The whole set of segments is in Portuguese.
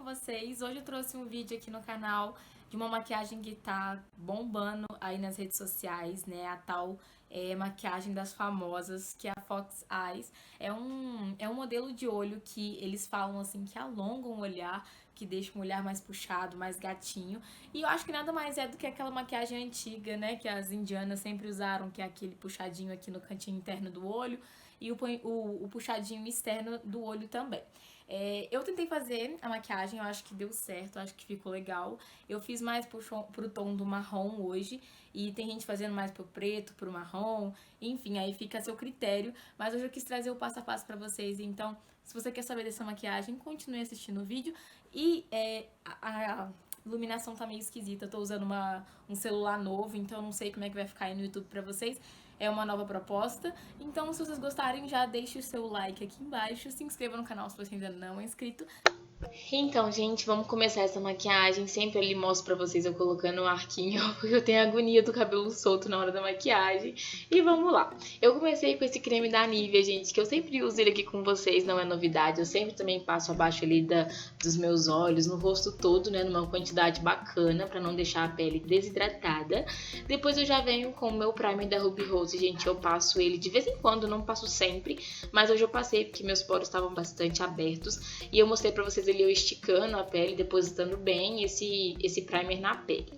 com vocês? Hoje eu trouxe um vídeo aqui no canal de uma maquiagem que tá bombando aí nas redes sociais, né? A tal maquiagem das famosas, que é a Fox Eyes. É um modelo de olho que eles falam assim que alongam o olhar, que deixa um olhar mais puxado, mais gatinho. E eu acho que nada mais é do que aquela maquiagem antiga, né? Que as indianas sempre usaram, que é aquele puxadinho aqui no cantinho interno do olho e o puxadinho externo do olho também. Eu tentei fazer a maquiagem, eu acho que deu certo, eu acho que ficou legal. Eu fiz mais pro tom do marrom hoje, e tem gente fazendo mais pro preto, pro marrom, enfim, aí fica a seu critério. Mas hoje eu quis trazer o passo a passo pra vocês, então se você quer saber dessa maquiagem, continue assistindo o vídeo. E a iluminação tá meio esquisita, eu tô usando um celular novo, então eu não sei como é que vai ficar aí no YouTube pra vocês. É uma nova proposta, então se vocês gostarem, já deixe o seu like aqui embaixo, se inscreva no canal se você ainda não é inscrito. Então, gente, vamos começar essa maquiagem. Sempre ali mostro pra vocês eu colocando o arquinho, porque eu tenho agonia do cabelo solto na hora da maquiagem. E vamos lá. Eu comecei com esse creme da Nivea, gente, que eu sempre uso ele aqui com vocês, não é novidade. Eu sempre também passo abaixo ali dos meus olhos, no rosto todo, né, numa quantidade bacana, pra não deixar a pele desidratada. Depois eu já venho com o meu primer da Ruby Rose, gente. Eu passo ele de vez em quando, não passo sempre, mas hoje eu passei porque meus poros estavam bastante abertos. E eu mostrei pra vocês ali eu esticando a pele, depositando bem esse primer na pele.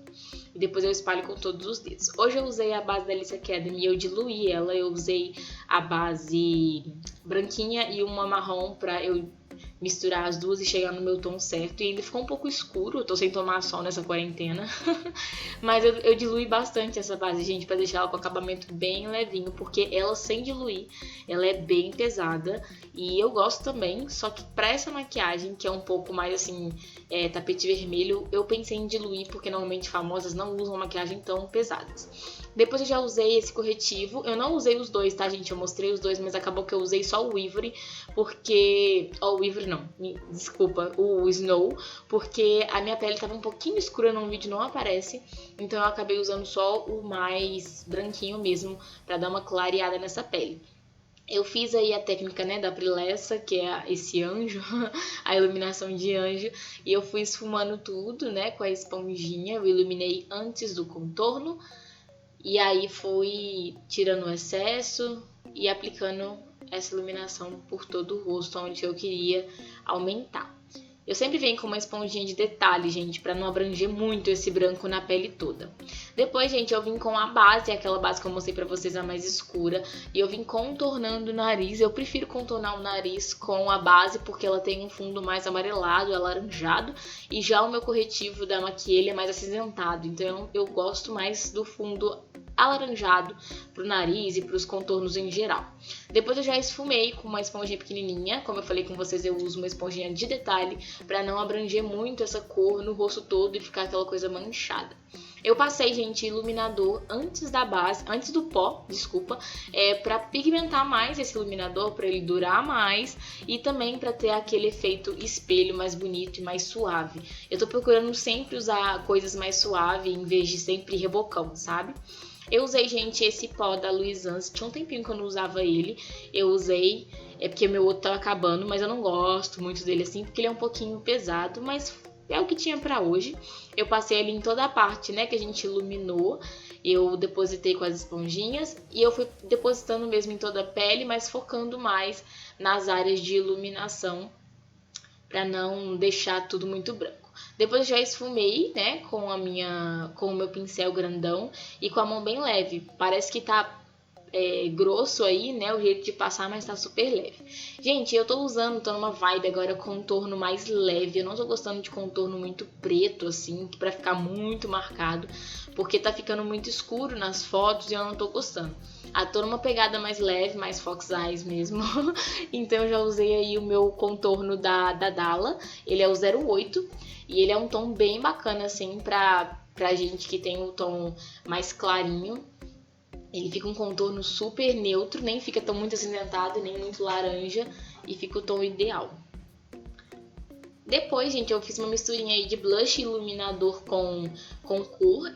E depois eu espalho com todos os dedos. Hoje eu usei a base da Alice Academy e eu diluí ela. Eu usei a base branquinha e uma marrom pra eu misturar as duas e chegar no meu tom certo. E ele ficou um pouco escuro, eu tô sem tomar sol nessa quarentena. Mas eu diluí bastante essa base, gente, pra deixar ela com acabamento bem levinho, porque ela sem diluir, ela é bem pesada. E eu gosto também, só que pra essa maquiagem, que é um pouco mais assim, tapete vermelho, eu pensei em diluir, porque normalmente famosas não usam maquiagem tão pesadas. Depois eu já usei esse corretivo, eu não usei os dois, tá, gente? Eu mostrei os dois, mas acabou que eu usei só o Ivory, porque... o Ivory não, desculpa, o Snow, porque a minha pele tava um pouquinho escura, no vídeo não aparece, então eu acabei usando só o mais branquinho mesmo, pra dar uma clareada nessa pele. Eu fiz aí a técnica, né, da Brilessa, que é esse anjo, a iluminação de anjo, e eu fui esfumando tudo, né, com a esponjinha. Eu iluminei antes do contorno, e aí fui tirando o excesso e aplicando essa iluminação por todo o rosto, onde eu queria aumentar. Eu sempre venho com uma esponjinha de detalhe, gente, pra não abranger muito esse branco na pele toda. Depois, gente, eu vim com a base, aquela base que eu mostrei pra vocês, a mais escura. E eu vim contornando o nariz. Eu prefiro contornar o nariz com a base, porque ela tem um fundo mais amarelado, alaranjado. E já o meu corretivo da Maquiagem é mais acinzentado. Então eu gosto mais do fundo alaranjado pro nariz e pros contornos em geral. Depois eu já esfumei com uma esponjinha pequenininha. Como eu falei com vocês, eu uso uma esponjinha de detalhe para não abranger muito essa cor no rosto todo e ficar aquela coisa manchada. Eu passei, gente, iluminador antes da base, antes do pó, desculpa, para pigmentar mais esse iluminador, para ele durar mais e também para ter aquele efeito espelho mais bonito e mais suave. Eu tô procurando sempre usar coisas mais suaves em vez de sempre rebocão, sabe? Eu usei, gente, esse pó da Luisance, tinha um tempinho que eu não usava ele, eu usei, porque meu outro tava acabando, mas eu não gosto muito dele assim, porque ele é um pouquinho pesado, mas é o que tinha pra hoje. Eu passei ele em toda a parte, né, que a gente iluminou, eu depositei com as esponjinhas, e eu fui depositando mesmo em toda a pele, mas focando mais nas áreas de iluminação, pra não deixar tudo muito branco. Depois eu já esfumei, né, com o meu pincel grandão e com a mão bem leve. Parece que tá grosso aí, né, o jeito de passar, mas tá super leve. Gente, eu tô numa vibe agora contorno mais leve. Eu não tô gostando de contorno muito preto, assim, pra ficar muito marcado, porque tá ficando muito escuro nas fotos e eu não tô gostando. Tô numa pegada mais leve, mais Fox Eyes mesmo. Então eu já usei aí o meu contorno da Dalla. Ele é o 08 e ele é um tom bem bacana, assim, pra gente que tem o tom mais clarinho. Ele fica um contorno super neutro, nem fica tão muito acinzentado, nem muito laranja, e fica o tom ideal. Depois, gente, eu fiz uma misturinha aí de blush e iluminador com cor.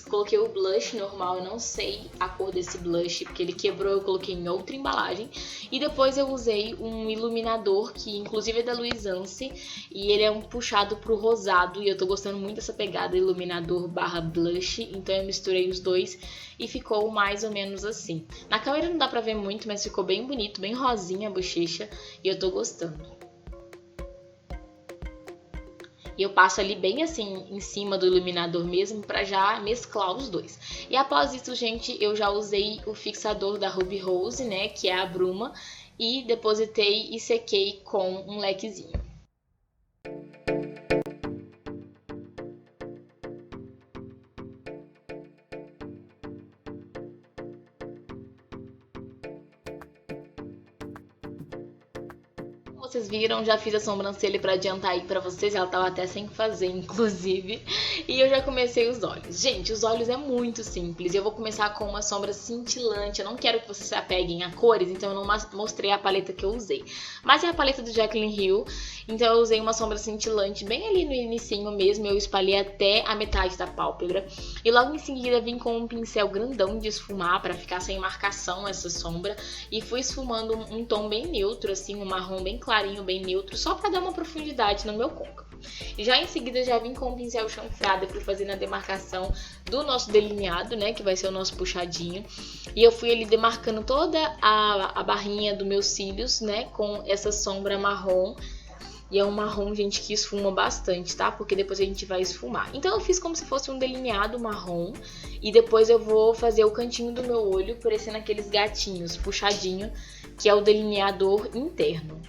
Coloquei o blush normal, eu não sei a cor desse blush, porque ele quebrou, eu coloquei em outra embalagem. E depois eu usei um iluminador, que inclusive é da Luisance, e ele é um puxado pro rosado, e eu tô gostando muito dessa pegada iluminador barra blush, então eu misturei os dois e ficou mais ou menos assim. Na câmera não dá pra ver muito, mas ficou bem bonito, bem rosinha a bochecha, e eu tô gostando. E eu passo ali bem assim em cima do iluminador mesmo pra já mesclar os dois. E após isso, gente, eu já usei o fixador da Ruby Rose, né, que é a bruma, e depositei e sequei com um lequezinho. Vocês viram, já fiz a sobrancelha pra adiantar aí pra vocês, ela tava até sem fazer, inclusive. E eu já comecei os olhos. Gente, os olhos é muito simples. Eu vou começar com uma sombra cintilante. Eu não quero que vocês se apeguem a cores, então eu não mostrei a paleta que eu usei. Mas é a paleta do Jaclyn Hill, então eu usei uma sombra cintilante bem ali no inicinho mesmo. Eu espalhei até a metade da pálpebra. E logo em seguida vim com um pincel grandão de esfumar pra ficar sem marcação essa sombra. E fui esfumando um tom bem neutro, assim, um marrom bem clarinho, bem neutro, só pra dar uma profundidade no meu côncavo. E já em seguida já vim com o pincel chanfrado para fazer na demarcação do nosso delineado, né, que vai ser o nosso puxadinho. E eu fui ali demarcando toda a barrinha dos meus cílios, né, com essa sombra marrom. E é um marrom, gente, que esfuma bastante, tá? Porque depois a gente vai esfumar. Então eu fiz como se fosse um delineado marrom. E depois eu vou fazer o cantinho do meu olho, parecendo aqueles gatinhos, puxadinho, que é o delineador interno.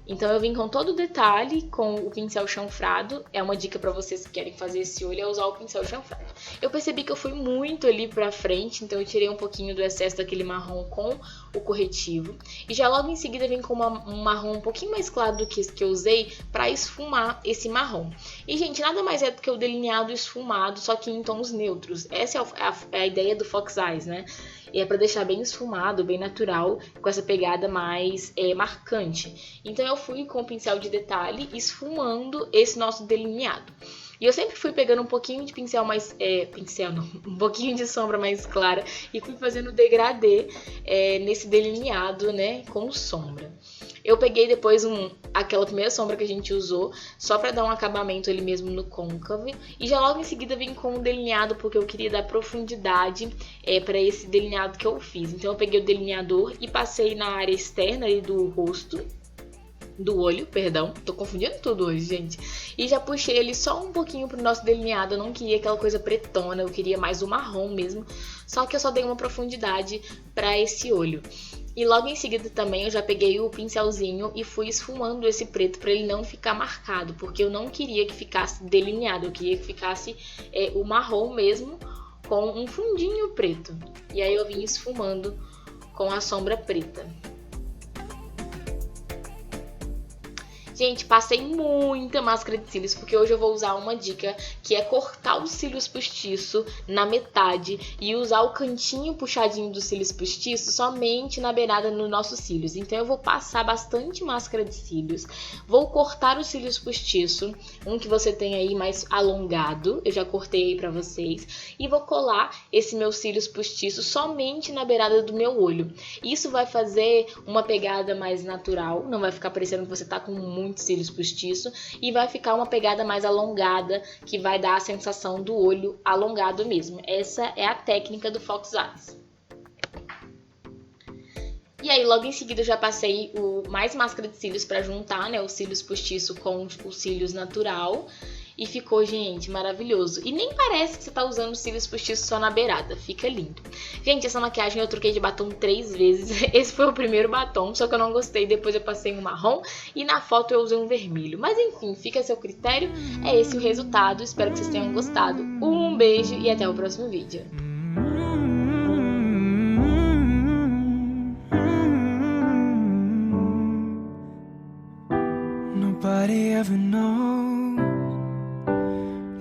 Então eu vim com todo o detalhe com o pincel chanfrado. É uma dica pra vocês que querem fazer esse olho, é usar o pincel chanfrado. Eu percebi que eu fui muito ali pra frente, então eu tirei um pouquinho do excesso daquele marrom com o corretivo. E já logo em seguida vim com um marrom um pouquinho mais claro do que esse que eu usei pra esfumar esse marrom. E, gente, nada mais é do que o delineado esfumado, só que em tons neutros. Essa é a ideia do Fox Eyes, né? E é pra deixar bem esfumado, bem natural, com essa pegada mais marcante. Então eu fui com o pincel de detalhe esfumando esse nosso delineado. E eu sempre fui pegando um pouquinho de pincel mais... um pouquinho de sombra mais clara e fui fazendo degradê nesse delineado, né, com sombra. Eu peguei depois aquela primeira sombra que a gente usou, só pra dar um acabamento ali mesmo no côncavo. E já logo em seguida vim com o delineado, porque eu queria dar profundidade pra esse delineado que eu fiz. Então eu peguei o delineador e passei na área externa ali do rosto, do olho, perdão, tô confundindo tudo hoje, gente. E já puxei ele só um pouquinho pro nosso delineado, eu não queria aquela coisa pretona, eu queria mais o marrom mesmo. Só que eu só dei uma profundidade pra esse olho. E logo em seguida também eu já peguei o pincelzinho e fui esfumando esse preto para ele não ficar marcado, porque eu não queria que ficasse delineado, eu queria que ficasse o marrom mesmo com um fundinho preto. E aí eu vim esfumando com a sombra preta. Gente, passei muita máscara de cílios, porque hoje eu vou usar uma dica, que é cortar os cílios postiço na metade e usar o cantinho puxadinho dos cílios postiço somente na beirada nos nossos cílios. Então eu vou passar bastante máscara de cílios, vou cortar os cílios postiço, um que você tem aí mais alongado, eu já cortei aí pra vocês, e vou colar esse meu cílios postiço somente na beirada do meu olho. Isso vai fazer uma pegada mais natural, não vai ficar parecendo que você tá com muitos cílios postiço, e vai ficar uma pegada mais alongada, que vai dar a sensação do olho alongado mesmo. Essa é a técnica do Fox Eyes. E aí logo em seguida eu já passei mais máscara de cílios para juntar, né, os cílios postiço com os cílios natural. E ficou, gente, maravilhoso. E nem parece que você tá usando cílios postiços só na beirada. Fica lindo. Gente, essa maquiagem eu troquei de batom 3 vezes. Esse foi o primeiro batom, só que eu não gostei. Depois eu passei um marrom e na foto eu usei um vermelho. Mas enfim, fica a seu critério. É esse o resultado. Espero que vocês tenham gostado. Um beijo e até o próximo vídeo. Nobody ever knows.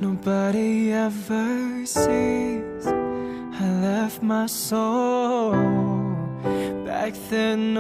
Nobody ever sees I left my soul back then.